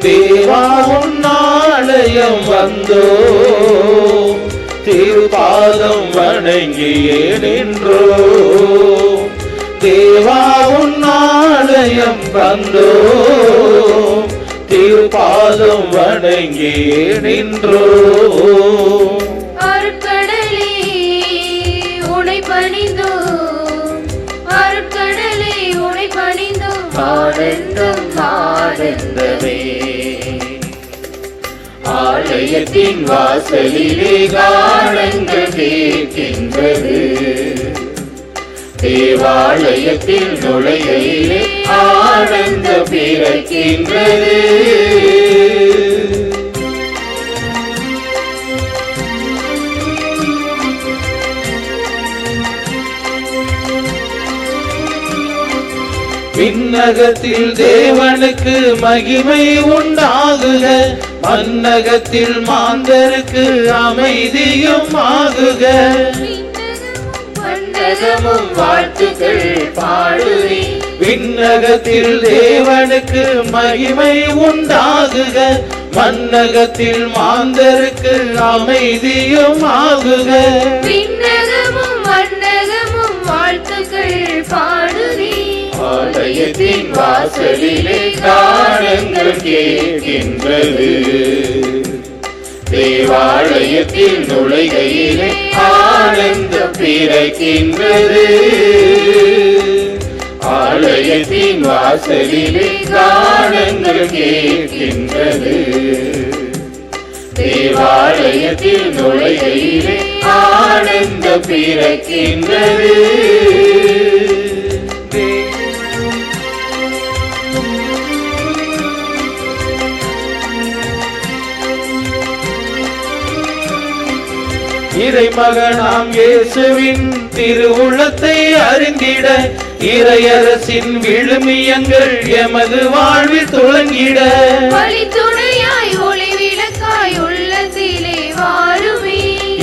தேவா உன் ஆலயம் வந்தோம், திருப்பாதம் வணங்கியே நின்றோம். தேவா உன் ஆலயம் வந்தோம், திருப்பாதம் வணங்கியே நின்றோம். அருட்கடலே உனை பணிந்தோம், அருட்கடலே உனை பணிந்தோம். ஆனந்தம் ஆனந்தமே. ஆலயத்தின் வாசலிலே கானங்கள் கேட்கின்றது, தேவாலயத்தில் நுழையிலே ஆனந்தம் பிறக்கின்றது. விண்ணகத்தில் தேவனுக்கு மகிமை உண்டாகுக, மண்ணகத்தில் மாந்தருக்கு அமைதியும் ஆகுக. விண்ணகமும் வாழ்த்துக்கள் பாடுவே, விண்ணகத்தில் தேவனுக்கு மகிமை உண்டாகுக, மண்ணகத்தில் மாந்தருக்கு அமைதியும் ஆகுக. விண்ணகமும் மண்ணகமும் வாழ்த்துக்கள் பாடுவே. ஆலயத்தின் வாசலிலே கானங்கள் கேட்கின்றது, தேவாலயத்தில் நுழைகையிலே ஆனந்தம் பிறக்கின்றது. ஆலயத்தின் வாசலிலே கானங்கள் கேட்கின்றது, தேவாலயத்தில் நுழைகையிலே ஆனந்தம் பிறக்கின்றது. இறைமகனாம் இயேசுவின் திருவுளத்தை அறிந்திட, இறையரசின் விழுமியங்கள் எமது வாழ்வில் துளங்கிட, வழித்துணையாய் ஒளி விளக்காய் உள்ளத்திலே வாருமே.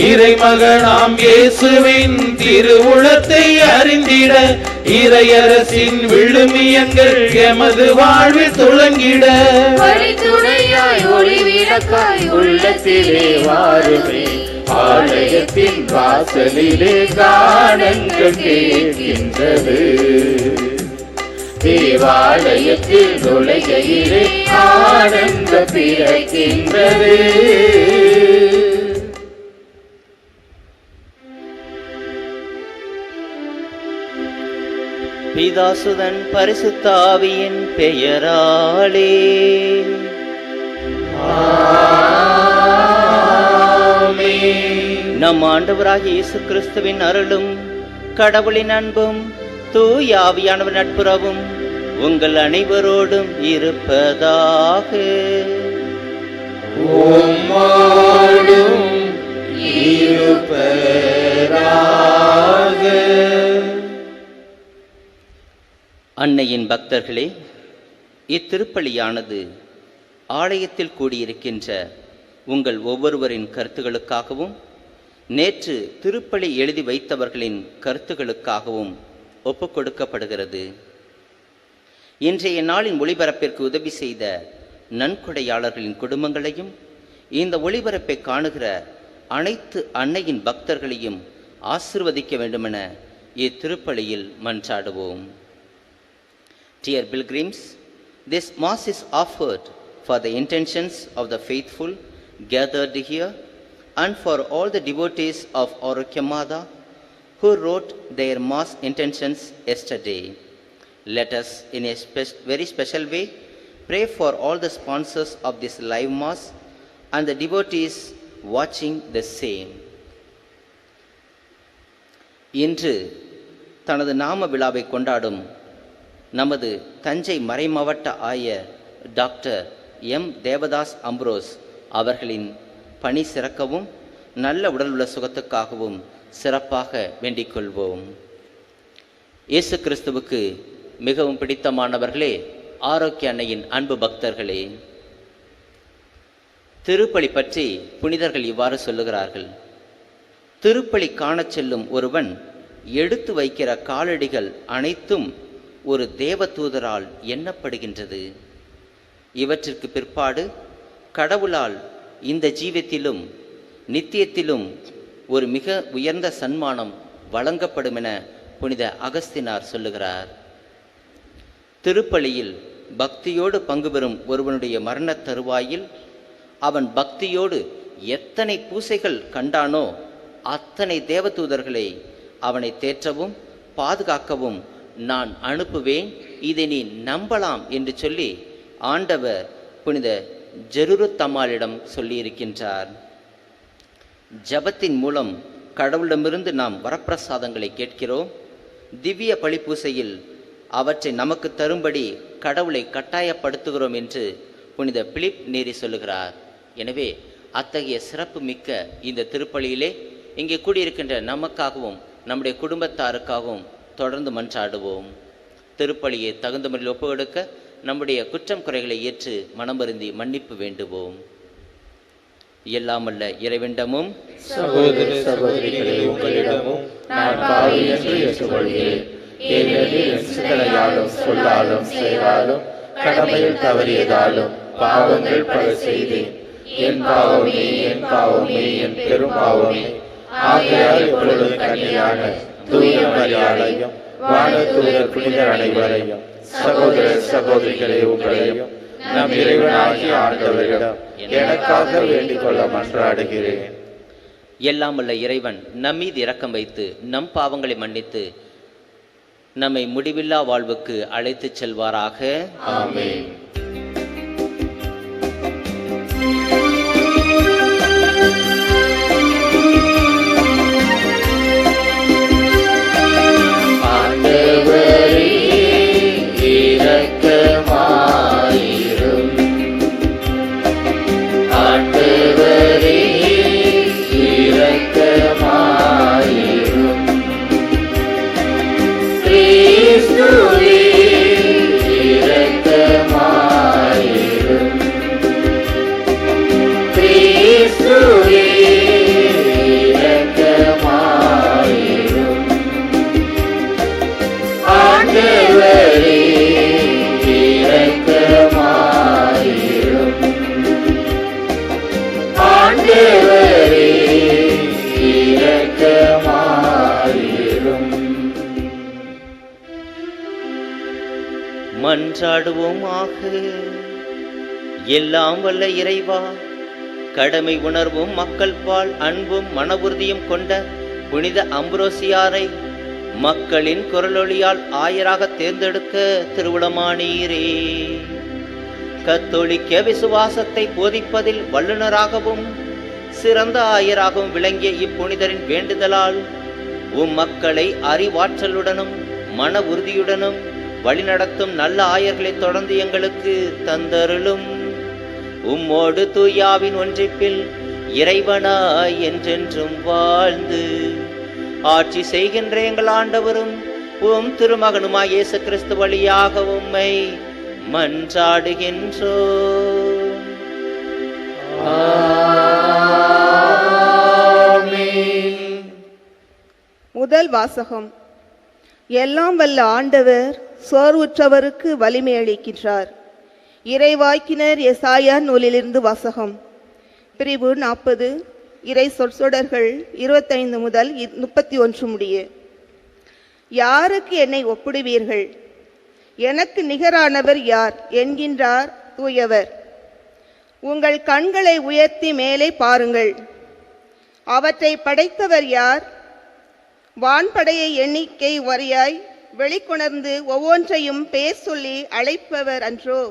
இறைமகனாம் இயேசுவின் திருவுளத்தை அறிந்திட, இறையரசின் விழுமியங்கள் எமது வாழ்வில் துளங்கிட, வழித்துணையாய் ஒளி விளக்காய் உள்ளத்திலே வாருமே. ஆலயத்தின் வாசலிலே கானங்கள் கேட்கின்றது, தேவாலயத்தில் நுழைகையிலே ஆனந்தம் பிறக்கின்றது. பிதாசுதன் பரிசுத்த ஆவியின் பெயராலே நம் ஆண்டவராகிய இயேசு கிறிஸ்துவின் அருளும் கடவுளின் அன்பும் தூய ஆவியானவர் நட்புறவும் உங்கள் அனைவரோடும் இருப்பதாக. அன்னையின் பக்தர்களே, இத்திருப்பலியானது ஆலயத்தில் கூடியிருக்கின்ற உங்கள் ஒவ்வொருவரின் கருத்துகளுக்காகவும் நேற்று திருப்பலி எழுதி வைத்தவர்களின் கருத்துகளுக்காகவும் ஒப்புக்கொடுக்கப்படுகிறது. இன்றைய நாளின் ஒளிபரப்பிற்கு உதவி செய்த நன்கொடையாளர்களின் குடும்பங்களையும் இந்த ஒளிபரப்பை காணுகிற அனைத்து அன்னையின் பக்தர்களையும் ஆசிர்வதிக்க வேண்டுமென இத்திருப்பலியில் மன்றாடுவோம். Dear pilgrims, this Mass is offered for the intentions of the faithful gathered here and for all the devotees of Orokyamada who wrote their Mass intentions yesterday. Let us, in a very special way, pray for all the sponsors of this live Mass and the devotees watching the same. இன்று தனது நாம விழாவை கொண்டாடும் நமது தஞ்சை மறைமாவட்ட ஆயர் doctor M Devadas Ambrose அவர்களின் பணி சிறக்கவும் நல்ல உடலுள்ள சுகத்துக்காகவும் சிறப்பாக வேண்டிக் கொள்வோம். இயேசு கிறிஸ்துவுக்கு மிகவும் பிடித்தமானவர்களே, ஆரோக்கிய அன்னையின் அன்பு பக்தர்களே, திருப்பலி பற்றி புனிதர்கள் இவ்வாறு சொல்லுகிறார்கள். திருப்பலி காணச் செல்லும் ஒருவன் எடுத்து வைக்கிற காலடிகள் அனைத்தும் ஒரு தேவதூதரால் எண்ணப்படுகின்றது. இவற்றிற்கு பிற்பாடு கடவுளால் இந்த ஜீவத்திலும் நித்தியத்திலும் ஒரு மிக உயர்ந்த சன்மானம் வழங்கப்படும் என புனித அகஸ்தினார் சொல்லுகிறார். திருப்பலியில் பக்தியோடு பங்கு பெறும் ஒருவனுடைய மரண தருவாயில் அவன் பக்தியோடு எத்தனை பூசைகள் கண்டானோ அத்தனை தேவதூதர்களை அவனை தேற்றவும் பாதுகாக்கவும் நான் அனுப்புவேன், இதை நீ நம்பலாம் என்று சொல்லி ஆண்டவர் புனித ஜெருருத்தம்மாளிடம் சொல்லியிருக்கின்றார். ஜபத்தின் மூலம் கடவுளிடமிருந்து நாம் வரப்பிரசாதங்களை கேட்கிறோம். திவ்ய பழிப்பூசையில் அவற்றை நமக்கு தரும்படி கடவுளை கட்டாயப்படுத்துகிறோம் என்று புனித பிலிப் நேரி சொல்லுகிறார். எனவே அத்தகைய சிறப்பு மிக்க இந்த திருப்பலியிலே இங்கே கூடியிருக்கின்ற நமக்காகவும் நம்முடைய குடும்பத்தாருக்காகவும் தொடர்ந்து மன்றாடுவோம். திருப்பலியை தகுந்த முறையில் ஒப்புக்கொடுக்க நம்முடைய குற்றம் குறைகளை ஏற்று மனமருந்தி மன்னிப்பு வேண்டுவோம். எல்லாமல்ல இறைவனிடமும் சகோதர சகோதரிகளே உங்களிடமும் நான் பாவி என்று ஏற்றுக்கொள்கிறேன். ஏனெனில் என் சிந்தனையாலும் சொல்லாலும் செயலாலும் கடமையில் தவறியதாலும் பாவங்கள் பல செய்தேன். என் பாவமே என் பாவமே என் பெரும் பாவமே. ஆகையால் இப்பொழுது கன்னியான தூய மரியாதையும் வானதூதர் புனிதர் அனைவரையும் சகோதர சகோதரிகளே உங்களையும் நம் இறைவனாகிய ஆண்டவரிடம் எனக்காக வேண்டிக் கொள்ள மன்றாடுகிறேன். எல்லாமல்ல இறைவன் நம் மீது இரக்கம் வைத்து நம் பாவங்களை மன்னித்து நம்மை முடிவில்லா வாழ்வுக்கு அழைத்துச் செல்வாராக. ஆமென். ஆண்டவரே இரக்கமாயிரும். ஆண்டவரே இரக்கமாயிரும். கிறிஸ்துவே இரக்கமாயிரும். கிறிஸ்துவே இரக்கமாயிரும். ஆண்டவரே இரக்கமாயிரும். ஆண்டவரே இரக்கமாயிரும். மன்றாடுவோமாக. எல்லாம் வல்ல இறைவா, கடமை உணர்வும் மக்கள் பால் அன்பும் மன உறுதியும் கொண்ட புனித அம்ப்ரோசியாரை மக்களின் குரலொளியால் ஆயராக தேர்ந்தெடுக்க திருவுளமானீரே. கத்தோலிக்க விசுவாசத்தை போதிப்பதில் வல்லுநராகவும் சிறந்த ஆயராகவும் விளங்கிய இப்புனிதரின் வேண்டுதலால் மக்களை அறிவாற்றலுடனும் மன உறுதியுடனும் வழிநடத்தும் நல்ல ஆயர்களை தொடர்ந்து எங்களுக்கு தந்தருளும். உம்மோடு தூயாவின் ஒன்றிப்பில் இறைவனாய் என்றென்றும் வாழ்ந்து ஆட்சி செய்கின்ற எங்கள் ஆண்டவரும் உம் திருமகனுமாய் இயேசு கிறிஸ்து வழியாக உம்மை மன்றாடுகின்றோம். முதல் வாசகம். எல்லாம் வல்ல ஆண்டவர் சோர்வுற்றவருக்கு வலிமை அளிக்கின்றார். இறைவாக்கினர் எசாயா நூலிலிருந்து வாசகம். பிரிவு 40, இறை சொற்றொடர்கள் 25 முதல் 31 முடிய. யாருக்கு என்னை ஒப்பிடுவீர்கள்? எனக்கு நிகரானவர் யார் என்கின்றார் தூயவர். உங்கள் கண்களை உயர்த்தி மேலே பாருங்கள். அவற்றை படைத்தவர் யார்? வான்படையை எண்ணிக்கை வரியாய் வெளிக்கொணர்ந்து ஒவ்வொன்றையும் பெயர் சொல்லி அழைப்பவர் அன்றோ?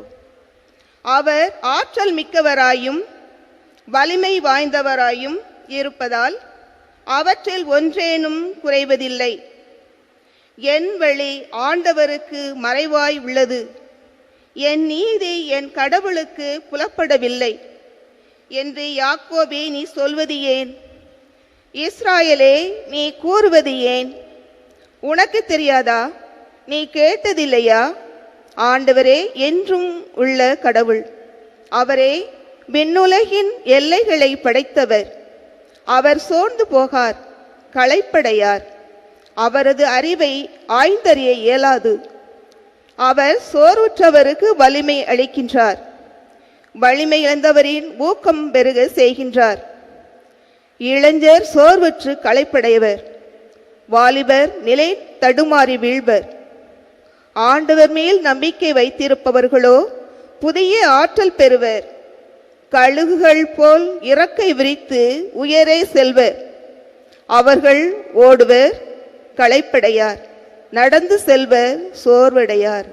அவர் ஆற்றல் மிக்கவராயும் வலிமை வாய்ந்தவராயும் இருப்பதால் அவற்றில் ஒன்றேனும் குறைவதில்லை. என் வழி ஆண்டவருக்கு மறைவாய் உள்ளது, என் நீதி என் கடவுளுக்கு புலப்படவில்லை என்று யாக்கோபே நீ சொல்வது ஏன்? இஸ்ராயலே நீ கூறுவது ஏன்? உனக்கு தெரியாதா? நீ கேட்டதில்லையா? ஆண்டவரே என்றும் உள்ள கடவுள், அவரே விண்ணுலகின் எல்லைகளை படைத்தவர். அவர் சோர்ந்து போகார், களைப்படையார். அவரது அறிவை ஆய்ந்தறிய இயலாது. அவர் சோர்வுற்றவருக்கு வலிமை அளிக்கின்றார். வலிமை இழந்தவரின் ஊக்கம் பெருக செய்கின்றார். இளைஞர் சோர்வுற்று களைப்படைவர், வாலிபர் நிலை தடுமாறி வீழ்வர். ஆண்டவர் மேல் நம்பிக்கை வைத்திருப்பவர்களோ புதிய ஆற்றல் பெறுவர். கழுகுகள் போல் இறக்கை விரித்து உயரே செல்வர். அவர்கள் ஓடுவர், களைப்படையார், நடந்து செல்வர், சோர்வடையார்.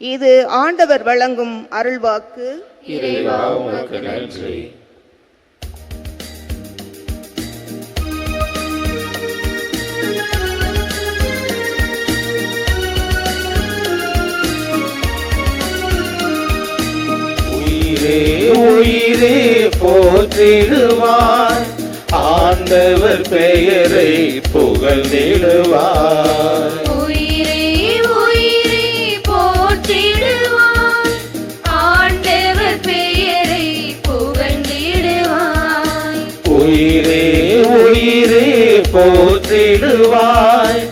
இது ஆண்டவர் வழங்கும் அருள்வாக்கு. இறைவா உமக்கு நன்றி. உயிரே உயிரே போற்றிடுவார், ஆண்டவர் பெயரை புகழ்ந்திடுவார். உயிரே உயிரே போற்றிடுவாய், ஆண்டவர் பெயரை புகழ்ந்திடுவாய். உயிரே உயிரே போற்றிடுவாய்,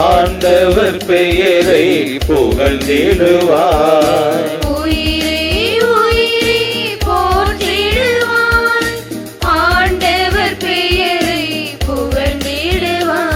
ஆண்டவர் பெயரை புகழ்ந்திடுவாய். உயிரே உயிரே போற்றிடுவாய், ஆண்டவர் பெயரை புகழ்ந்திடுவாய்.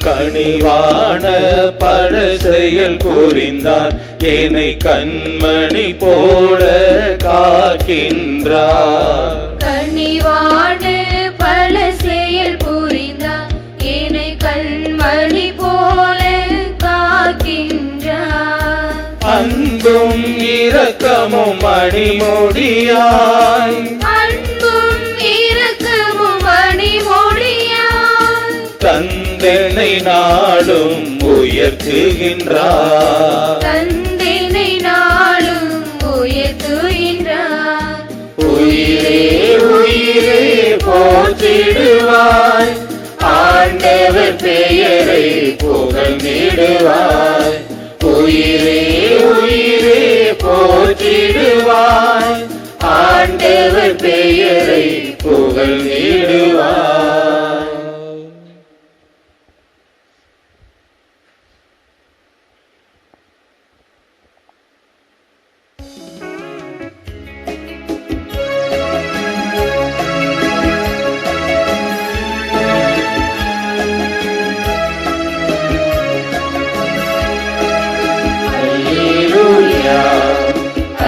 கனிவான பல செயல் புரிந்தார், என்னை கண்மணி போல காக்கின்றார். கனிவான பல செயல் புரிந்தார், என்னை கண்மணி போல காக்கின்றார். அன்பும் இரக்கமும் அணிமுடியாய், அன்பும் இரக்கமும் அணிமொழியாய், தந்தனை நாளும் உயர்த்துகின்றார். தந்தினை நாளும் உயர்த்துகின்றார். உயிரே உயிரே போற்றிடுவாய், ஆண்டவர் பெயரை புகழ்ந்திடுவாய். உயிரே உயிரே போற்றிடுவாய், ஆண்டவர் பெயரை புகழ்ந்திடுவாய்.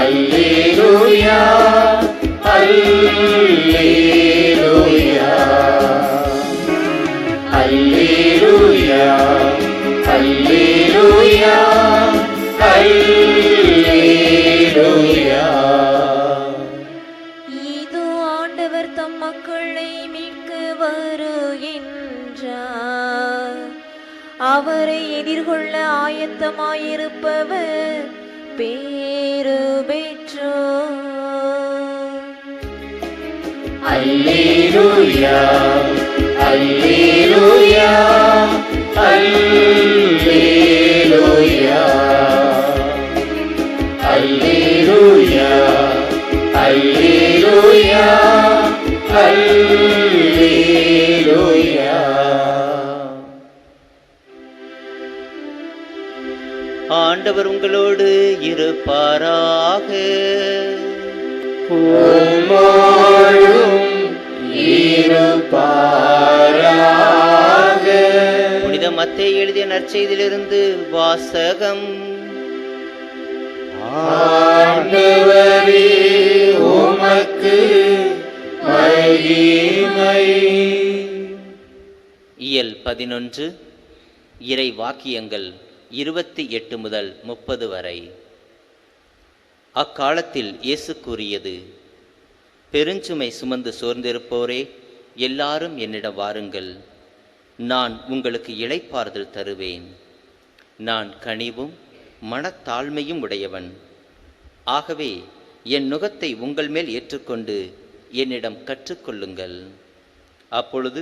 Alleluia, Alleluia, Alleluia, Alleluia, Alleluia. இதோ ஆண்டவர் தம் மக்களை மீட்க வருகின்றார். அவரை எதிர்கொள்ள ஆயத்தமாயிருப்பவர் பேறு பெற்றோர். Alleluia, Alleluia, Alleluia, Alleluia, Alleluia, Alleluia. ஆண்டவர் உங்களோடு இருப்பாராக. உம்மோடும் இருப்பாராக. புனித மத்தேயு எழுதிய நற்செய்தியிலிருந்து வாசகம். ஆண்டவரே உமக்கு மகிமை. இயல் 11 இறை வாக்கியங்கள் 28 முதல் 30 வரை. அக்காலத்தில் இயேசு கூறியது, பெருஞ்சுமை சுமந்து சோர்ந்திருப்போரே, எல்லாரும் என்னிடம் வாருங்கள், நான் உங்களுக்கு இளைப்பாறுதல் தருவேன். நான் கனிவும் மனத்தாழ்மையும் உடையவன். ஆகவே என் நுகத்தை உங்கள் மேல் ஏற்றுக்கொண்டு என்னிடம் கற்றுக்கொள்ளுங்கள். அப்பொழுது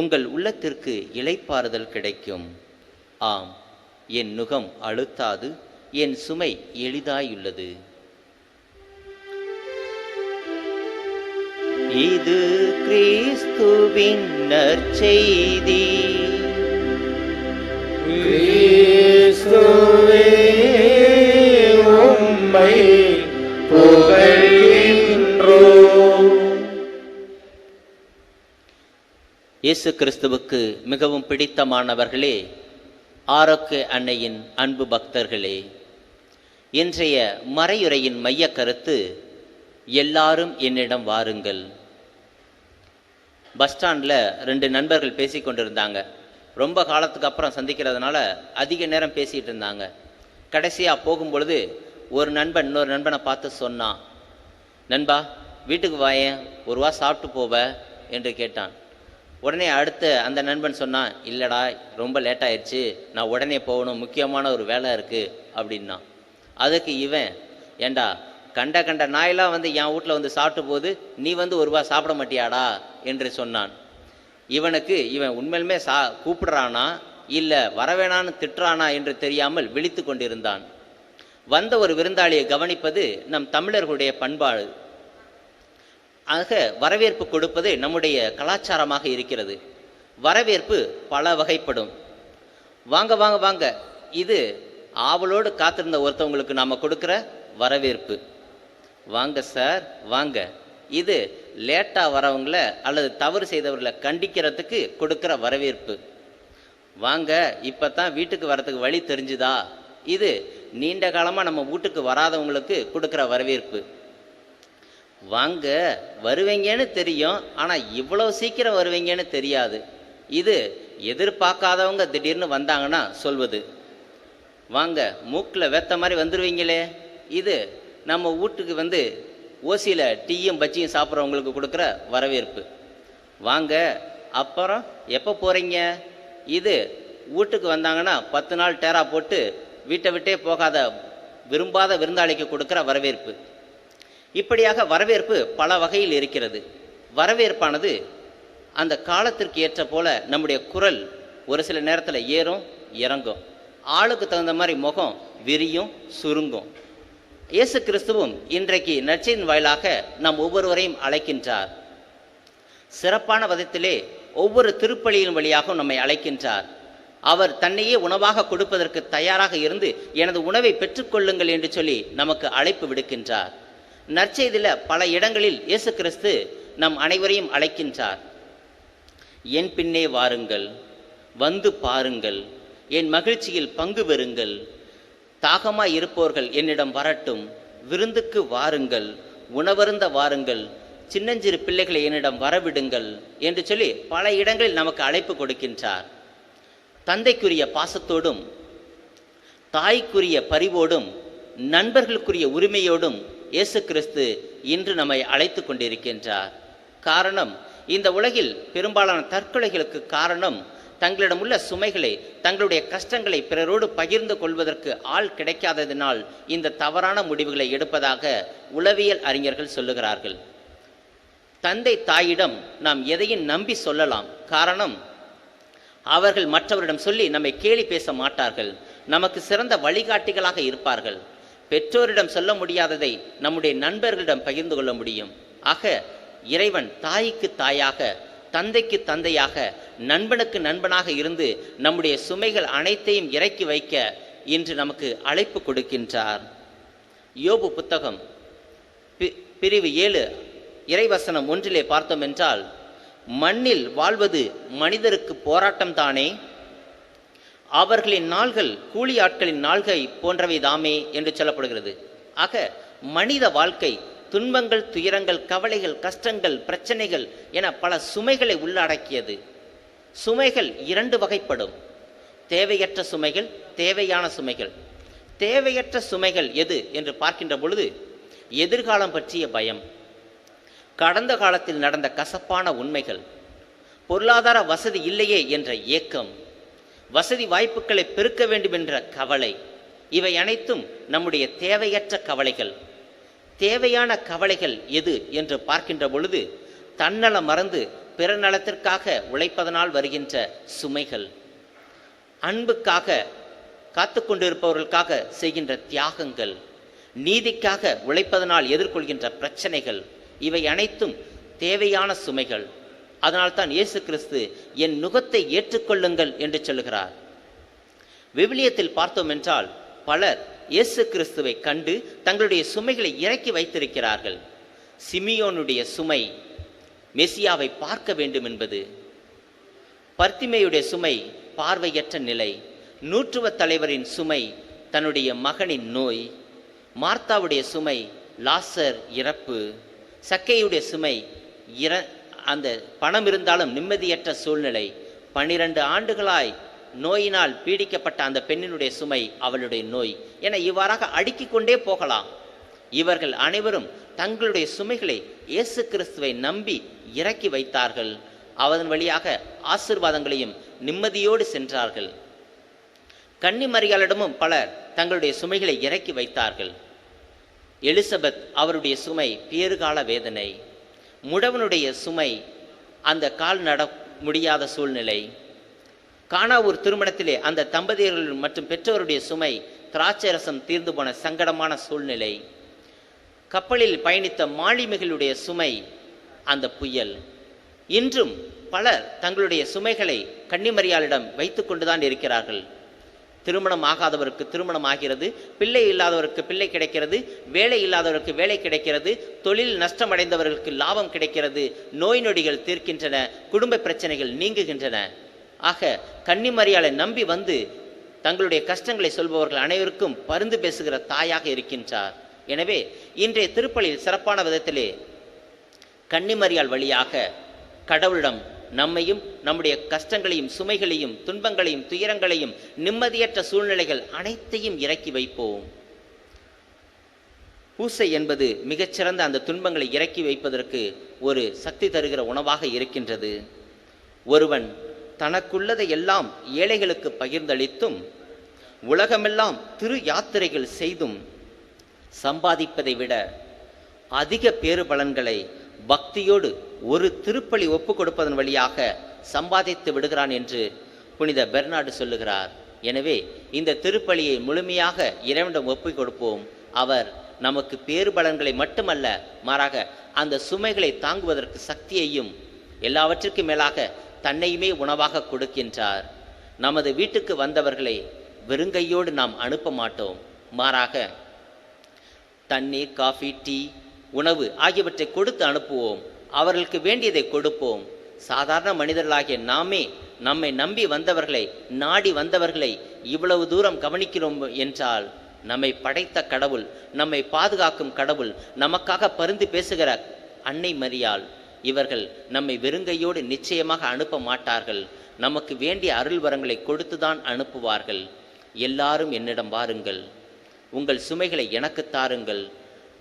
உங்கள் உள்ளத்திற்கு இளைப்பாறுதல் கிடைக்கும். ஆம், என் நுகம் அழுத்தாது, என் சுமை எளிதாயுள்ளது. இது கிறிஸ்துவின் நற்செய்தி. கிறிஸ்துவே உம்மை புகழ்கின்றோம். இயேசு கிறிஸ்துவுக்கு மிகவும் பிடித்தமானவர்களே, ஆரோக்கிய அன்னையின் அன்பு பக்தர்களே, இன்றைய மறையுரையின் மைய கருத்து எல்லாரும் என்னிடம் வாருங்கள். பஸ் ஸ்டாண்டில் 2 நண்பர்கள் பேசி கொண்டிருந்தாங்க. ரொம்ப காலத்துக்கு அப்புறம் சந்திக்கிறதுனால அதிக நேரம் பேசிகிட்டு இருந்தாங்க. கடைசியாக போகும்பொழுது ஒரு நண்பன் இன்னொரு நண்பனை பார்த்து சொன்னான், நண்பா வீட்டுக்கு வாயேன், ஒரு வா சாப்பிட்டு போவ என்று கேட்டான். உடனே அடுத்த அந்த நண்பன் சொன்னான், இல்லைடா ரொம்ப லேட் ஆயிடுச்சு, நான் உடனே போகணும், முக்கியமான ஒரு வேலை இருக்குது அப்படின்னா. அதுக்கு இவன், ஏண்டா கண்ட நாயெல்லாம் வந்து என் வீட்டில் வந்து சாப்பிட்டு போது, நீ வந்து ஒரு ரூபா சாப்பிட மாட்டியாடா என்று சொன்னான். இவனுக்கு இவன் உண்மையிலுமே கூப்பிடுறானா இல்லை வரவேணான்னு திட்டுறானா என்று தெரியாமல் விழித்து கொண்டிருந்தான். வந்த ஒரு விருந்தாளியை கவனிப்பது நம் தமிழர்களுடைய பண்பாடு. ஆக வரவேற்பு கொடுப்பது நம்முடைய கலாச்சாரமாக இருக்கிறது. வரவேற்பு பல வகைப்படும். வாங்க வாங்க வாங்க, இது ஆவலோடு காத்திருந்த ஒருத்தவங்களுக்கு நாம் கொடுக்குற வரவேற்பு. வாங்க சார் வாங்க, இது லேட்டாக வரவங்கள அல்லது தவறு செய்தவர்களை கண்டிக்கிறதுக்கு கொடுக்குற வரவேற்பு. வாங்க இப்போ தான் வீட்டுக்கு வரத்துக்கு வழி தெரிஞ்சுதா, இது நீண்ட காலமாக நம்ம வீட்டுக்கு வராதவங்களுக்கு கொடுக்குற வரவேற்பு. வாங்க வருவீங்கன்னு தெரியும், ஆனால் இவ்வளோ சீக்கிரம் வருவீங்கன்னு தெரியாது, இது எதிர்பார்க்காதவங்க திடீர்னு வந்தாங்கன்னா சொல்வது. வாங்க மூக்கில் வேத்த மாதிரி வந்துடுவீங்களே, இது நம்ம வீட்டுக்கு வந்து ஓசியில் டீயும் பச்சியும் சாப்பிட்றவங்களுக்கு கொடுக்குற வரவேற்பு. வாங்க அப்புறம் எப்போ போகிறீங்க, இது வீட்டுக்கு வந்தாங்கன்னா 10 நாள் டேரா போட்டு வீட்டை விட்டே போகாத விரும்பாத விருந்தாளிக்கு கொடுக்குற வரவேற்பு. இப்படியாக வரவேற்பு பல வகையில் இருக்கிறது. வரவேற்பானது அந்த காலத்திற்கு ஏற்ற போல நம்முடைய குரல் ஒரு சில நேரத்தில் ஏறும் இறங்கும், ஆளுக்கு தகுந்த மாதிரி முகம் விரியும் சுருங்கும். இயேசு கிறிஸ்துவும் இன்றைக்கு நற்செய்தியின் வாயிலாக நாம் ஒவ்வொருவரையும் அழைக்கின்றார். சிறப்பான விதத்திலே ஒவ்வொரு திருப்பலியின் வழியாகவும் நம்மை அழைக்கின்றார். அவர் தன்னையே உணவாக கொடுப்பதற்கு தயாராக இருந்து எனது உணவை பெற்றுக்கொள்ளுங்கள் என்று சொல்லி நமக்கு அழைப்பு விடுக்கின்றார். நற்செய்தியில் பல இடங்களில் இயேசு கிறிஸ்து நம் அனைவரையும் அழைக்கின்றார். என் பின்னே வாருங்கள், வந்து பாருங்கள், என் மகிழ்ச்சியில் பங்கு பெறுங்கள், தாகமாய் இருப்பவர்கள் என்னிடம் வரட்டும், விருந்துக்கு வாருங்கள், உணவருந்த வாருங்கள், சின்னஞ்சிறு பிள்ளைகளை என்னிடம் வரவிடுங்கள் என்று சொல்லி பல இடங்களில் நமக்கு அழைப்பு கொடுக்கின்றார். தந்தைக்குரிய பாசத்தோடும் தாய்க்குரிய பரிவோடும் நண்பர்களுக்குரிய உரிமையோடும் இயேசு கிறிஸ்து இன்று நம்மை அழைத்து கொண்டிருக்கின்றார். காரணம், இந்த உலகில் பெரும்பாலான தற்கொலைகளுக்கு காரணம் தங்களிடம் உள்ள சுமைகளை, தங்களுடைய கஷ்டங்களை பிறரோடு பகிர்ந்து கொள்வதற்கு ஆள் கிடைக்காததினால் இந்த தவறான முடிவுகளை எடுப்பதாக உளவியல் அறிஞர்கள் சொல்லுகிறார்கள். தந்தை தாயிடம் நாம் எதையும் நம்பி சொல்லலாம். காரணம், அவர்கள் மற்றவரிடம் சொல்லி நம்மை கேலி பேச மாட்டார்கள், நமக்கு சிறந்த வழிகாட்டிகளாக இருப்பார்கள். பெற்றோரிடம் சொல்ல முடியாததை நம்முடைய நண்பர்களிடம் பகிர்ந்து கொள்ள முடியும். ஆக இறைவன் தாய்க்கு தாயாக, தந்தைக்கு தந்தையாக, நண்பனுக்கு நண்பனாக இருந்து நம்முடைய சுமைகள் அனைத்தையும் இறக்கி வைக்க இன்று நமக்கு அழைப்பு கொடுக்கின்றார். யோபு புத்தகம் பிரிவு 7 இறைவசனம் 1 பார்த்தோம் என்றால், மண்ணில் வாழ்வது மனிதருக்கு போராட்டம் தானே, அவர்களின் நாள்கள் கூலி ஆட்களின் நாள்கை போன்றவை தாமே என்று சொல்லப்படுகிறது. ஆக மனித வாழ்க்கை துன்பங்கள், துயரங்கள், கவலைகள், கஷ்டங்கள், பிரச்சனைகள் என பல சுமைகளை உள்ளடக்கியது. சுமைகள் 2 வகைப்படும். தேவையற்ற சுமைகள், தேவையான சுமைகள். தேவையற்ற சுமைகள் எது என்று பார்க்கின்ற பொழுது, எதிர்காலம் பற்றிய பயம், கடந்த காலத்தில் நடந்த கசப்பான உண்மைகள், பொருளாதார வசதி இல்லையே என்ற ஏக்கம், வசதி வாய்ப்புகளை பெருக்க வேண்டும் என்ற கவலை, இவை அனைத்தும் நம்முடைய தேவையற்ற கவலைகள். தேவையான கவலைகள் எது என்று பார்க்கின்ற பொழுது, தன்னலம் மறந்து பிற நலத்திற்காக உழைப்பதனால் வருகின்ற சுமைகள், அன்புக்காக காத்து கொண்டிருப்பவர்களுக்காக செய்கின்ற தியாகங்கள், நீதிக்காக உழைப்பதனால் எதிர்கொள்கின்ற பிரச்சனைகள், இவை அனைத்தும் தேவையான சுமைகள். அதனால்தான் இயேசு கிறிஸ்து என் நுகத்தை ஏற்றுக்கொள்ளுங்கள் என்று சொல்லுகிறார். விவிலியத்தில் பார்த்தோம் என்றால் பலர் இயேசு கிறிஸ்துவை கண்டு தங்களுடைய சுமைகளை இறக்கி வைத்திருக்கிறார்கள். சிமியோனுடைய சுமை மெசியாவை பார்க்க வேண்டும் என்பது, பர்த்திமேயுடைய சுமை பார்வையற்ற நிலை, நூற்றுவ தலைவரின் சுமை தன்னுடைய மகனின் நோய், மார்த்தாவுடைய சுமை லாசர் இறப்பு, சக்கையுடைய சுமை அந்த பணம் இருந்தாலும் நிம்மதியற்ற சூழ்நிலை, 12 ஆண்டுகளாய் நோயினால் பீடிக்கப்பட்ட அந்த பெண்ணினுடைய சுமை அவளுடைய நோய் என இவ்வாறாக அடுக்கிக் கொண்டே போகலாம். இவர்கள் அனைவரும் தங்களுடைய சுமைகளை இயேசு கிறிஸ்துவை நம்பி இறக்கி வைத்தார்கள். அதன் வழியாக ஆசீர்வாதங்களையும் நிம்மதியோடு சென்றார்கள். கன்னிமரியாளிடமும் பலர் தங்களுடைய சுமைகளை இறக்கி வைத்தார்கள். எலிசபெத் அவருடைய சுமை பேறுகால வேதனை, முடவனுடைய சுமை அந்த கால் நட முடியாத சூழ்நிலை, கானாவூர் திருமணத்திலே அந்த தம்பதியர்கள் மற்றும் பெற்றோருடைய சுமை திராட்சை ரசம் தீர்ந்து போன சங்கடமான சூழ்நிலை, கப்பலில் பயணித்த மாலுமிகளுடைய சுமை அந்த புயல். இன்றும் பலர் தங்களுடைய சுமைகளை கன்னிமரியாளிடம் வைத்து கொண்டுதான் இருக்கிறார்கள். திருமணம் ஆகாதவருக்கு திருமணம் ஆகிறது, பிள்ளை இல்லாதவருக்கு பிள்ளை கிடைக்கிறது, வேலை இல்லாதவருக்கு வேலை கிடைக்கிறது, தொழில் நஷ்டமடைந்தவர்களுக்கு லாபம் கிடைக்கிறது, நோய் நொடிகள் தீர்க்கின்றன, குடும்ப பிரச்சனைகள் நீங்குகின்றன. ஆக கன்னிமரியாளை நம்பி வந்து தங்களுடைய கஷ்டங்களை சொல்பவர்கள் அனைவருக்கும் பரிந்து பேசுகிற தாயாக இருக்கின்றார். எனவே இன்றைய திருப்பலியில் சிறப்பான விதத்திலே கன்னிமரியாள் வழியாக கடவுளிடம் நம்மையும் நம்முடைய கஷ்டங்களையும் சுமைகளையும் துன்பங்களையும் துயரங்களையும் நிம்மதியற்ற சூழ்நிலைகள் அனைத்தையும் இறக்கி வைப்போம். பூசை என்பது மிகச்சிறந்த அந்த துன்பங்களை இறக்கி வைப்பதற்கு ஒரு சக்தி தருகிற உணவாக இருக்கின்றது. ஒருவன் தனக்குள்ளதை எல்லாம் ஏழைகளுக்கு பகிர்ந்தளித்தும் உலகமெல்லாம் திரு யாத்திரைகள் செய்தும் சம்பாதிப்பதை விட அதிக பேறு பலன்களை பக்தியோடு ஒரு திருப்பலி ஒப்பு கொடுப்பதன் வழியாக சம்பாதித்து விடுகிறான் என்று புனித பெர்னார்டு சொல்லுகிறார். எனவே இந்த திருப்பலியை முழுமையாக இறைவனிடம் ஒப்பு கொடுப்போம். அவர் நமக்கு பேறு பலன்களை மட்டுமல்ல, மாறாக அந்த சுமைகளை தாங்குவதற்கு சக்தியையும் எல்லாவற்றிற்கும் மேலாக தன்னையுமே உணவாக கொடுக்கின்றார். நமது வீட்டுக்கு வந்தவர்களை வெறுங்கையோடு நாம் அனுப்ப மாட்டோம். மாறாக தண்ணீர், காஃபி, டீ, உணவு ஆகியவற்றை கொடுத்து அனுப்புவோம். அவர்களுக்கு வேண்டியதை கொடுப்போம். சாதாரண மனிதர்களாகிய நாமே நம்மை நம்பி வந்தவர்களை, நாடி வந்தவர்களை இவ்வளவு தூரம் கவனிக்கிறோம் என்றால் நம்மை படைத்த கடவுள், நம்மை பாதுகாக்கும் கடவுள், நமக்காக பரிந்து பேசுகிற அன்னை மரியாள், இவர்கள் நம்மை வெறுங்கையோடு நிச்சயமாக அனுப்ப மாட்டார்கள். நமக்கு வேண்டிய அருள் வரங்களை கொடுத்துதான் அனுப்புவார்கள். எல்லாரும் என்னிடம் வாருங்கள், உங்கள் சுமைகளை எனக்கு தாருங்கள்,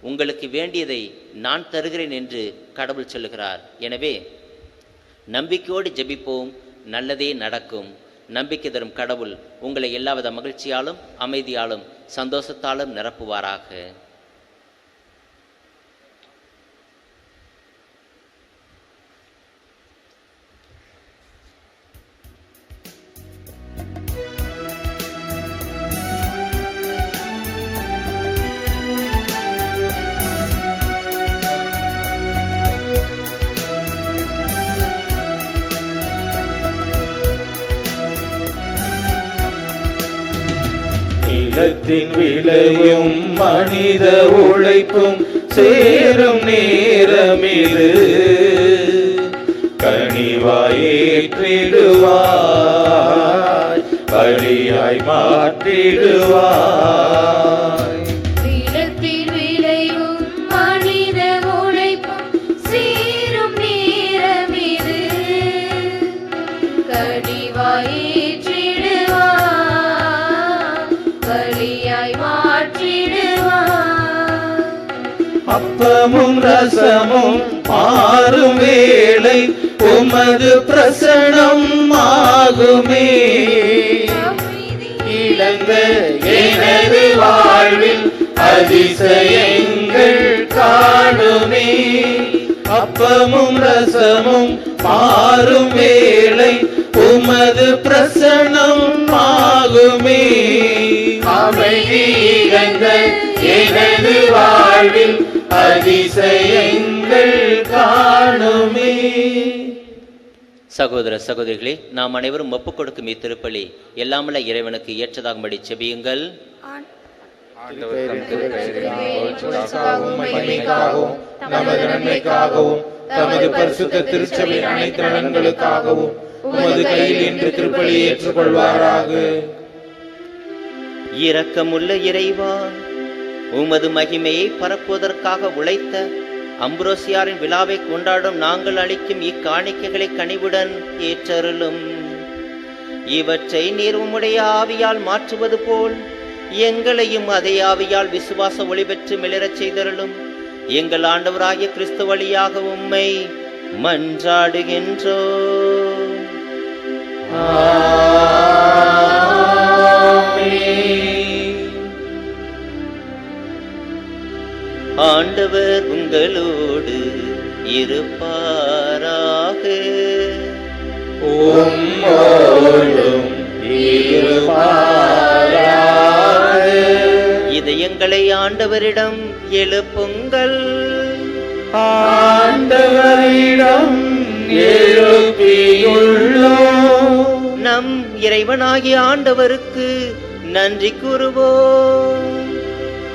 உங்களுக்கு வேண்டியதை நான் தருகிறேன் என்று கடவுள் சொல்லுகிறார். எனவே நம்பிக்கையோடு ஜெபிப்போம், நல்லதே நடக்கும். நம்பிக்கை தரும் கடவுள் உங்களை எல்லாவித மகிழ்ச்சியாலும் அமைதியாலும் சந்தோஷத்தாலும் நிரப்புவாராக. நிலத்தின் விளையும் மனித உழைப்பும் சேரும் நேரமிது, கனிவாயேற்றிடுவாய், பலியாய் மாற்றிடுவாய். நிலத்தின் விளைவும் மனித உழைப்பும் சேரும் நேரமிது, அப்பமும் ரசமும் மாறும் வேளை உமது பிரசனம் ஆகுமே. இழந்த எனது வாழ்வில் அதிசயங்கள் காணுமே. அப்பமும் ரசமும் மாறும் வேளை உமது பிரசனம் ஆகுமே. அதிசயங்கள் காணுமே. சகோதர சகோதரிகளே, நாம் அனைவரும் ஒப்புக் கொடுக்கும் இத்திருப்பலி எல்லாமல்ல இறைவனுக்கு ஏற்றதாகும்படி செபியுங்கள். மகிமைக்காகவும் நமது நன்மைக்காகவும் தமது பரிசுத்த திருச்சபையின் அனைத்து நலன்களுக்காகவும் உமது கையில் இன்று திருப்பலி ஏற்றுக்கொள்வாராக. இரக்கமுள்ள இறைவா, உமது மகிமையை பரப்புவதற்காக உழைத்த அம்ப்ரோசியாரின் விழாவை கொண்டாடும் நாங்கள் அளிக்கும் இக்காணிக்கைகளை கனிவுடன் ஏற்றருளும். இவற்றை நீர் உம்முடைய ஆவியால் மாற்றுவது போல் எங்களையும் அதே ஆவியால் விசுவாச ஒளி பெற்று மிளிரச் செய்தருளும். எங்கள் ஆண்டவராகிய கிறிஸ்து வழியாக உம்மை மன்றாடுகின்றோம். ஆண்டவர் உங்களோடு இருப்பாராக. உம்மோடும் இருப்பாராக. இதயங்களை ஆண்டவரிடம் எழுப்புங்கள். ஆண்டவரிடம் எழுப்பியுள்ளோம். நம் இறைவனாகிய ஆண்டவருக்கு நன்றி கூறுவோம்.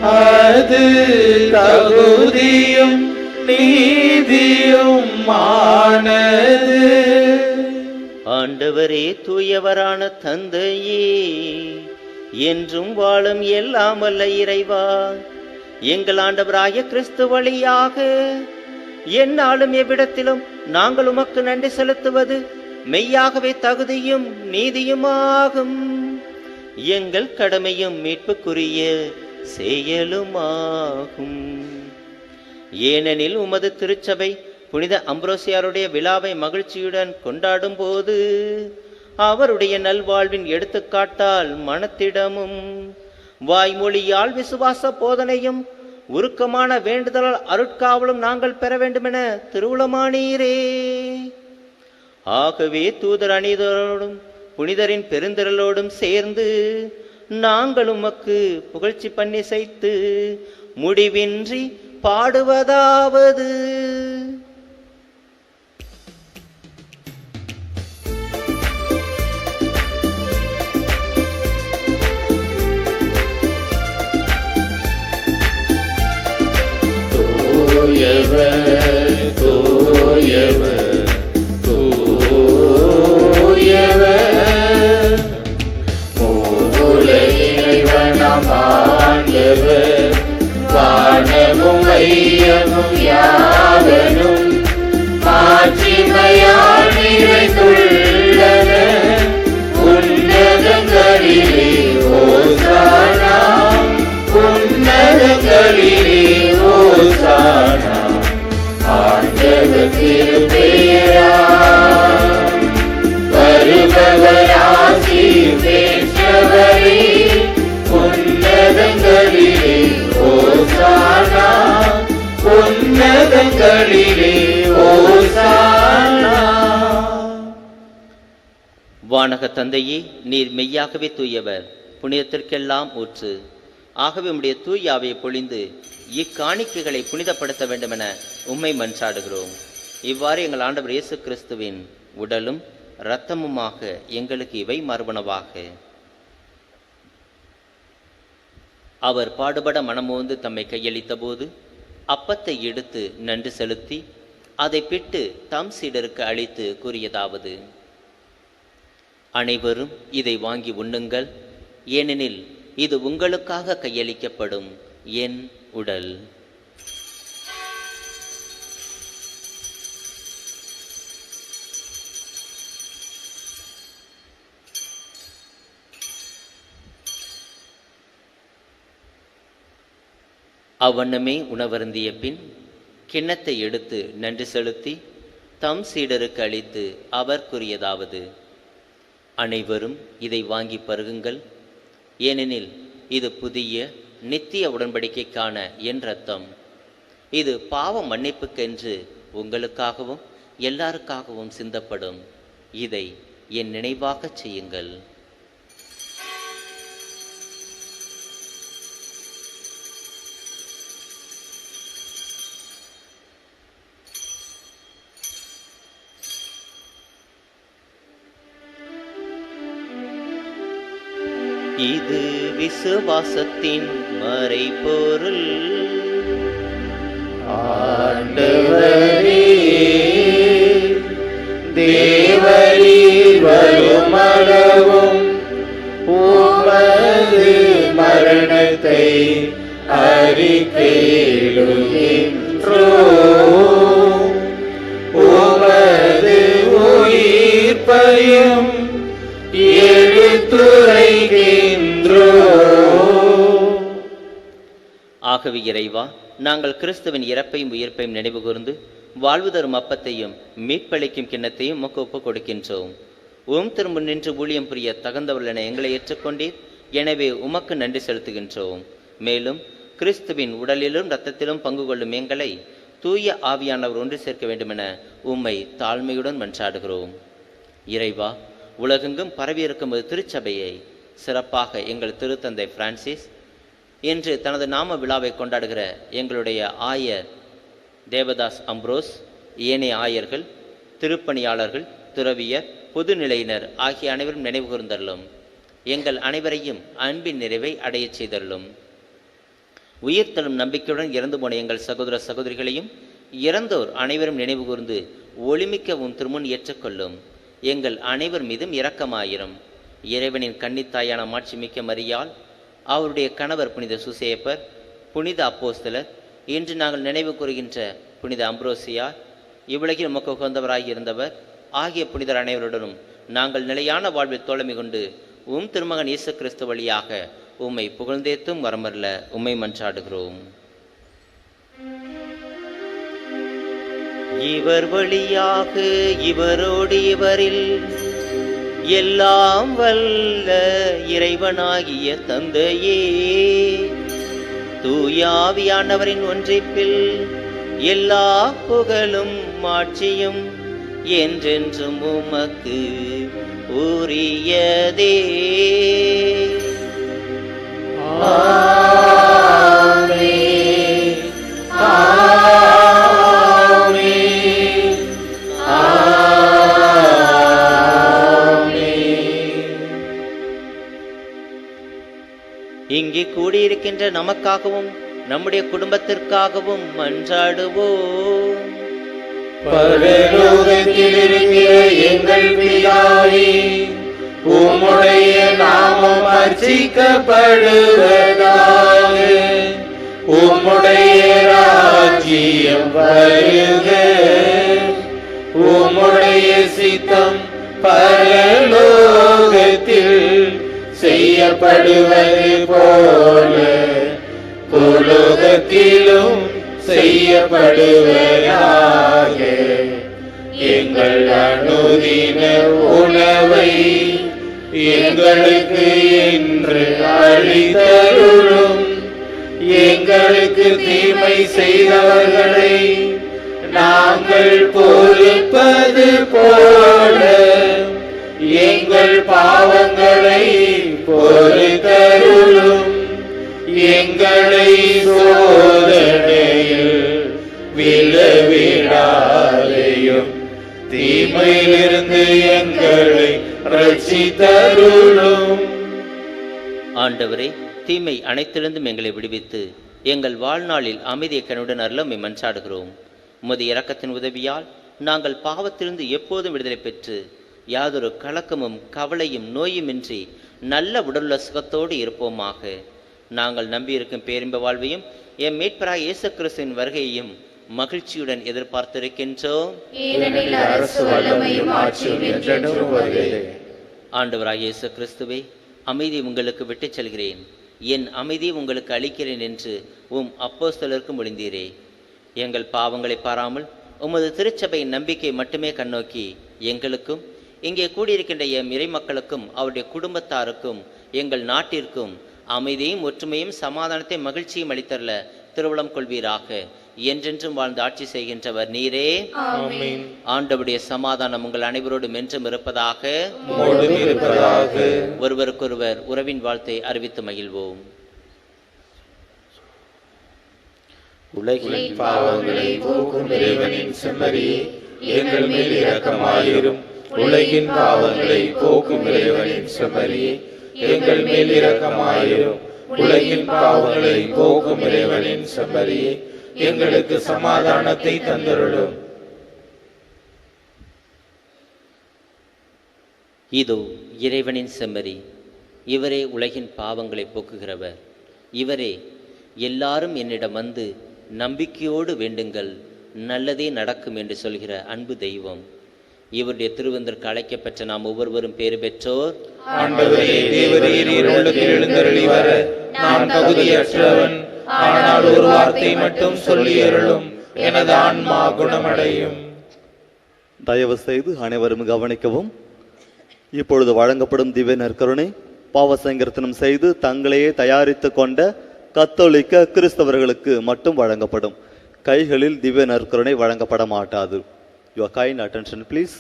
அது தகுதியும் நீதியும் ஆனது. ஆண்டவரே, தூயவரான தந்தையே, என்றும் வாழும் எல்லாம் வல்ல இறைவா, எங்கள் ஆண்டவராகிய கிறிஸ்து வழியாக எந்நாளும் எவ்விடத்திலும் நாங்கள் உமக்கு நன்றி செலுத்துவது மெய்யாகவே தகுதியும் நீதியுமாகும். எங்கள் கடமையும் மீட்புக்குரிய செயலுமாகும். ஏனெனில் உமது திருச்சபை புனித அம்ப்ரோசியாருடைய விழாவை மகிழ்ச்சியுடன் கொண்டாடும் போது அவருடைய நல்வாழ்வின் எடுத்துக்காட்டால் மனத்திடமும் வாய்மொழியால் விசுவாச போதனையும் உருக்கமான வேண்டுதலால் அருட்காவலும் நாங்கள் பெற வேண்டுமென திருவுளமானீரே. ஆகவே தூதர் அணிதரோடும் புனிதரின் பெருந்திரளோடும் சேர்ந்து நாங்கள் உமக்கு புகழ்ச்சி பண்ணி செய்து முடிவின்றி பாடுவதாவது: தூயவர் தூயவர் தூயவர் மூவுல இறைவனாம் ஆண்டவர், வானமும் வையமும் யாவனும் மாட்சிமையால் நிறைந்துள்ளன. உன்னதங்களிலே ஓசானா, உன்னதங்களிலே ஓசானா. ஆண்டவர் திருப்பெயரால் வருபவர் ஆசி பெற்றவரே. உன்னதங்களிலே ஓசானா, உன்னதங்களிலே ஓசானா. வானக தந்தையே, நீர் மெய்யாகவே தூயவர், புனிதத்திற்கெல்லாம் ஊற்று. ஆகவே உம்முடைய தூய ஆவியை பொழிந்து இக்காணிக்கைகளை புனிதப்படுத்த வேண்டுமென உம்மை மன்றாடுகிறோம். இவ்வாறு எங்கள் ஆண்டவர் இயேசு கிறிஸ்துவின் உடலும் இரத்தமுமாக எங்களுக்கு இவை மறுபனவாக. அவர் பாடுபட மனமோந்து தம்மை கையளித்த போது அப்பத்தை எடுத்து நன்றி செலுத்தி அதை பிட்டு தம் சீடருக்கு அளித்து கூறியதாவது: அனைவரும் இதை வாங்கி உண்ணுங்கள், ஏனெனில் இது உங்களுக்காக கையளிக்கப்படும் என் உடல். அவ்வண்ணமே உணவருந்திய பின் கிண்ணத்தை எடுத்து நன்றி செலுத்தி தம் சீடருக்கு அளித்து அவர் கூறியதாவது: அனைவரும் இதை வாங்கி பருகுங்கள், ஏனெனில் இது புதிய நித்திய உடன்படிக்கைக்கான என் இரத்தம். இது பாவ மன்னிப்புக்கென்று உங்களுக்காகவும் எல்லாருக்காகவும் சிந்தப்படும். இதை என் நினைவாகச் செய்யுங்கள். இது விசுவாசத்தின் மறைபொருள். ஆண்டவரே, தேவரீர் வருமளவும் உமது மரணத்தை அறிக்கையிடுகின்றோம். உமது உயிர்ப்பையும் எடுத்துரைக்கின்றோம். ஆகவே இறைவா, நாங்கள் கிறிஸ்துவின் இறப்பையும் உயிர்ப்பையும் நினைவு கூர்ந்து வாழ்வு தரும் அப்பத்தையும் மீட்பளிக்கும் கிண்ணத்தையும் உமக்கு ஒப்புக் கொடுக்கின்றோம். திரும்ப நின்று ஊழியம் புரிய தகுந்தவர்கள் என எங்களை ஏற்றுக்கொண்டீர். எனவே உமக்கு நன்றி செலுத்துகின்றோம். மேலும் கிறிஸ்துவின் உடலிலும் இரத்தத்திலும் பங்கு கொள்ளும் எங்களை தூய ஆவியானவர் ஒன்று சேர்க்க வேண்டுமென உம்மை தாழ்மையுடன் மன்றாடுகிறோம். இறைவா, உலகெங்கும் பரவியிருக்கும் ஒரு திருச்சபையை, சிறப்பாக எங்கள் திருத்தந்தை பிரான்சிஸ், இன்று தனது நாம விழாவை கொண்டாடுகிற எங்களுடைய ஆயர் தேவதாஸ் அம்ப்ரோஸ், ஏனைய ஆயர்கள், திருப்பணியாளர்கள், துறவியர், பொதுநிலையினர் ஆகிய அனைவரும் நினைவு கூர்ந்தள்ளும். எங்கள் அனைவரையும் அன்பின் நிறைவை அடையச் செய்தள்ளும். உயிர்த்தெழும் நம்பிக்கையுடன் இறந்து போன எங்கள் சகோதர சகோதரிகளையும் இறந்தோர் அனைவரும் நினைவு கூர்ந்து ஒளிமிக்கவும் திருமுன் ஏற்றுக்கொள்ளும். எங்கள் அனைவர் மீதும் இரக்கமாயிரும். இறைவனின் கன்னித்தாயான மாட்சிமிக்க மரியாள், அவருடைய கணவர் புனித சுசேப்பர், புனித அப்போஸ்தலர், இன்று நாங்கள் நினைவு கூறுகின்ற புனித அம்ப்ரோசியார், இவ்வுலகில் உமக்கு உகந்தவராகி இருந்தவர் ஆகிய புனிதர் அனைவருடனும் நாங்கள் நிலையான வாழ்வில் தோழமை கொண்டு திருமகன் இயேசு கிறிஸ்து வழியாக உம்மை புகழ்ந்தேத்தும் வரமல்ல உம்மை மன்றாடுகிறோம். இவர் வழியாக இவரோடு இவரில் எல்லாம் வல்ல இறைவனாகிய தந்தையே, தூயாவியானவரின் ஒன்றிப்பில் எல்லா புகழும் மாட்சியும் என்றென்றும் உமக்கு உரியதே. ஆமென். ஆமென். ஆமென். இங்கே கூடியிருக்கின்ற நமக்காகவும் நம்முடைய குடும்பத்திற்காகவும் மன்றாடுவோம். பரலோகத்தில் இருக்கிற எங்கள் பிதாவே, உம்முடைய நாமம் அர்ச்சிக்கப்படுவதாக. உம்முடைய ராஜ்யம் வருக. உம்முடைய சித்தம் பரலோகத்தில் செய்யப்படுவது போல பூலோகத்திலும் செய்யப்படுவதாக. எங்கள் அனுதின உணவை எங்களுக்கு இன்று அளித்தருளும். எங்களுக்கு தீமை செய்தவர்களை நாங்கள் பொறுப்பது போல எங்கள் பாவங்களை பொறுத்தருளும். எங்களை சோதனையில் விழவிடாதேயும், தீமையிலிருந்து எங்களை ரட்சித்தருளும். ஆண்டவரே, தீமை அனைத்திலிருந்தும் எங்களை விடுவித்து எங்கள் வாழ்நாளில் அமைதியை கனுடன் அருள மன்றாடுகிறோம். உமது இரக்கத்தின் உதவியால் நாங்கள் பாவத்திலிருந்து எப்போதும் விடுதலை பெற்று யாதொரு கலக்கமும் கவலையும் நோயுமின்றி நல்ல உடலுள்ள சுகத்தோடு இருப்போமாக. நாங்கள் நம்பியிருக்கும் பேரின்ப வாழ்வையும் எம் மீட்பராக இயேசு கிறிஸ்துவின் வருகையையும் மகிழ்ச்சியுடன் எதிர்பார்த்திருக்கின்றோம். ஆண்டவராக இயேசு கிறிஸ்துவே, அமைதி உங்களுக்கு விட்டுச் செல்கிறேன், என் அமைதியை உங்களுக்கு அளிக்கிறேன் என்று அப்போஸ்தலருக்கு மொழிந்தீரே. எங்கள் பாவங்களை பாராமல் உமது திருச்சபையின் நம்பிக்கை மட்டுமே கண்ணோக்கி எங்களுக்கும் இங்கே கூடியிருக்கின்ற எம் இறை மக்களுக்கும் அவருடைய குடும்பத்தாருக்கும் எங்கள் நாட்டிற்கும் அமைதியும் ஒற்றுமையும் சமாதானத்தை மகிழ்ச்சியும் அளித்தரல திருவுளம் கொள்வீராக. என்றென்றும் வாழ்ந்து ஆட்சி செய்கின்றவர் நீரே. ஆண்டவருடைய சமாதானம் உங்கள் அனைவரோடும் என்றும் இருப்பதாக. ஒருவருக்கொருவர் உறவின் வாழ்த்தை அறிவித்து மகிழ்வோம். உலகின் பாவங்களை போக்கும் இறைவனின் செம்மறியே, எங்கள் மேல் இரக்கமாயிரும். உலகின் பாவங்களை போக்கும் இறைவனின் செம்மறியே, எங்கள் மேல் இரக்கமாயிரும். உலகின் பாவங்களை போக்கும் இறைவனின் செம்மறியே, எங்களுக்கு சமாதானத்தை தந்தருளும். இதோ இறைவனின் செம்மறி, இவரே உலகின் பாவங்களை போக்குகிறவர். இவரே எல்லாரும் என்னிடம் வந்து நம்பிக்கையோடு வேண்டுங்கள், நல்லதே நடக்கும் என்று சொல்கிற அன்பு தெய்வம். இவருடைய திருவந்திற்கு அழைக்கப்பட்ட நாம் ஒவ்வொருவரும் பேறு பெற்றோர். ஆண்டவரே, தேவரே, நீர் உள்ளத்தில் எழுந்தருளி வர நான் தகுதியற்றவன். ஆனால் ஒரு வார்த்தை மட்டும் சொல்லி அருளும், எனது ஆன்மா குணமடையும். தயவு செய்து அனைவரும் கவனிக்கவும். இப்பொழுது வழங்கப்படும் திவ்ய நற்கருணை பாவ சங்கீர்த்தனம் செய்து தங்களையே தயாரித்து கொண்ட கத்தோலிக்க கிறிஸ்தவர்களுக்கு மட்டும் வழங்கப்படும். கைகளில் திவ்ய நற்கருணை வழங்கப்பட மாட்டாது. Your kind attention please.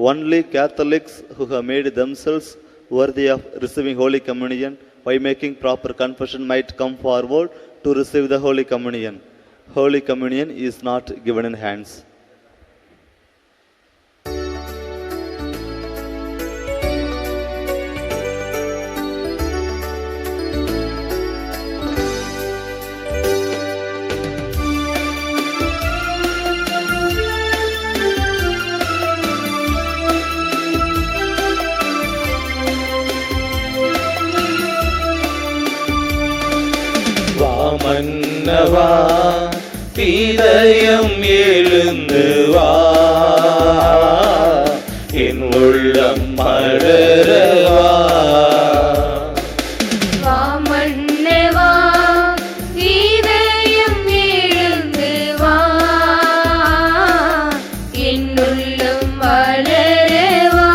Only Catholics who have made themselves worthy of receiving Holy Communion by making proper confession might come forward to receive the Holy Communion. Holy Communion is not given in hands. மன்னவா, இதயம் எழுந்து வா, என் உள்ளம் மலரவா. வா மன்னவா, இதயம் எழுந்து வா, என் உள்ளம் மலரவா.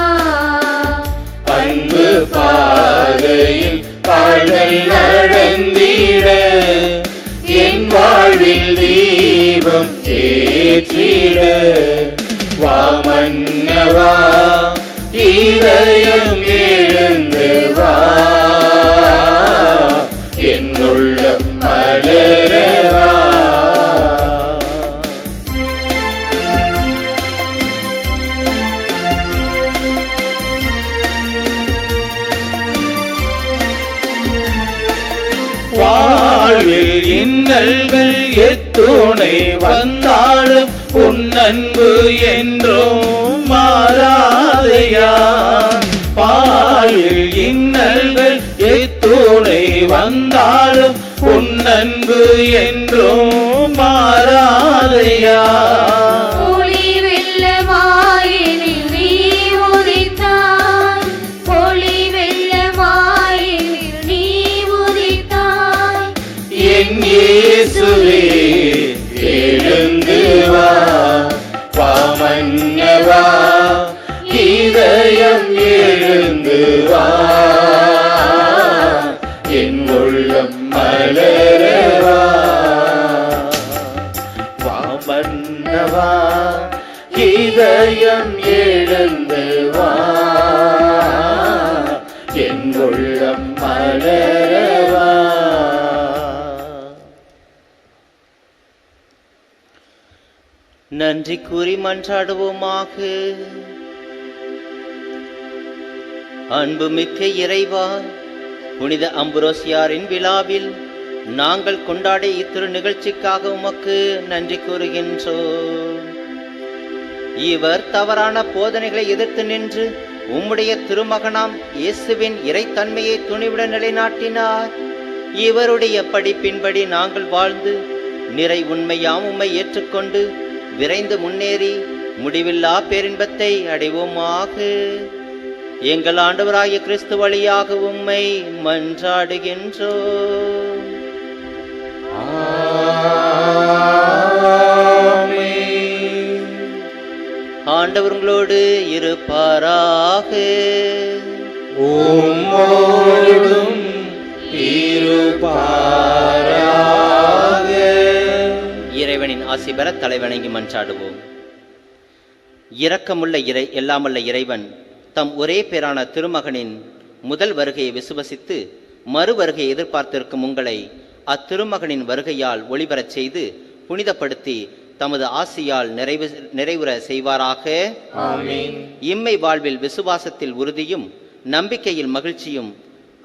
அன்பு பாதையில் கால்கள் நடந்திட, என் வாழ்வில் தீபம் ஏற்றிட. வா மன்னவா, இதயம் எழுந்து வா, என் உள்ளம் மலரவா. வாழ்வில் இன்னல்கள் எத்துணை வந்தாலும் உன் அன்பு என்றும் மாறாதையா. வாழ்வில் இன்னல்கள் எத்துணை வந்தாலும் உன் அன்பு என்றும் மாறாதையா. ஒளி வெள்ளமாயினில் நீ உதித்தாய், ஒளி வெள்ளமாயினில் நீ உதித்தாய். என் இயேசுவே, எழுந்து வா, வா மன்னவா, இதயம் எழுந்து வா, என் உள்ளம் மலரவா. வா மன்னவா, இதயம் எழுந்து வா, என் உள்ளம் மலரவா. நன்றி கூறி மன்றாடுவோமாக. அன்புமிக்க இறைவா, புனித அம்புரோசியாரின் விழாவில் நாங்கள் கொண்டாடிய இத்திரு நிகழ்ச்சிக்காக உமக்கு நன்றி கூறுகின்றோம். இவர் தவறான போதனைகளை எதிர்த்து நின்று உம்முடைய திருமகனாம் இயேசுவின் இறைத்தன்மையை துணிவுடன் நிலைநாட்டினார். இவருடைய படிப்பின்படி நாங்கள் வாழ்ந்து நிறை உண்மையாம் உம்மை ஏற்றுக்கொண்டு விரைந்து முன்னேறி முடிவில்லா பேரின்பத்தை அடைவோமாக. எங்கள் ஆண்டவராகிய கிறிஸ்து வழியாக உம்மை மன்றாடுகின்றோம். ஆண்டவர் உங்களோடு இருப்பாராக. உம்மோடும் இருப்பாராக. இறைவனின் ஆசி பெற தலைவணங்கி மன்றாடுவோம். இரக்கமுள்ள எல்லாமல்ல இறைவன் தம் ஒரே பேரான திருமகனின் முதல் வருகையை விசுவசித்து மறு வருகையை எதிர்பார்த்திருக்கும் உங்களை அத்திருமகனின் வருகையால் ஒளிபரச் செய்து புனிதப்படுத்தி தமது ஆசியால் நிறைவுற செய்வாராக. ஆமென். இம்மை வாழ்வில் விசுவாசத்தில் உறுதியும் நம்பிக்கையில் மகிழ்ச்சியும்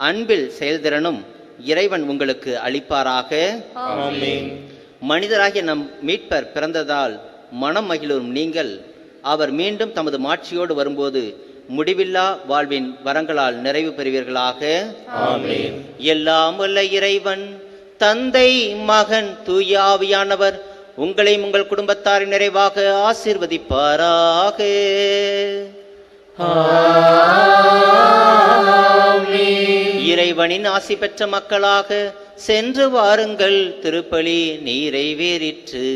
அன்பில் செயல்திறனும் இறைவன் உங்களுக்கு அளிப்பாராக. ஆமென். மனிதராகிய நம் மீட்பர் பிறந்ததால் மனம் மகிழும் நீங்கள் அவர் மீண்டும் தமது மாட்சியோடு வரும்போது முடிவில்லா வாழ்வின் வரங்களால் நிறைவு பெறுவீர்களாக. ஆமென். எல்லாம் வல்ல இறைவன் தந்தை, மகன், தூய ஆவியானவர் உங்களையும் உங்கள் குடும்பத்தாரின் நிறைவாக ஆசீர்வதிப்பாராக. இறைவனின் ஆசி பெற்ற மக்களாக சென்று வாருங்கள். திருப்பலி நிறைவேறிற்று.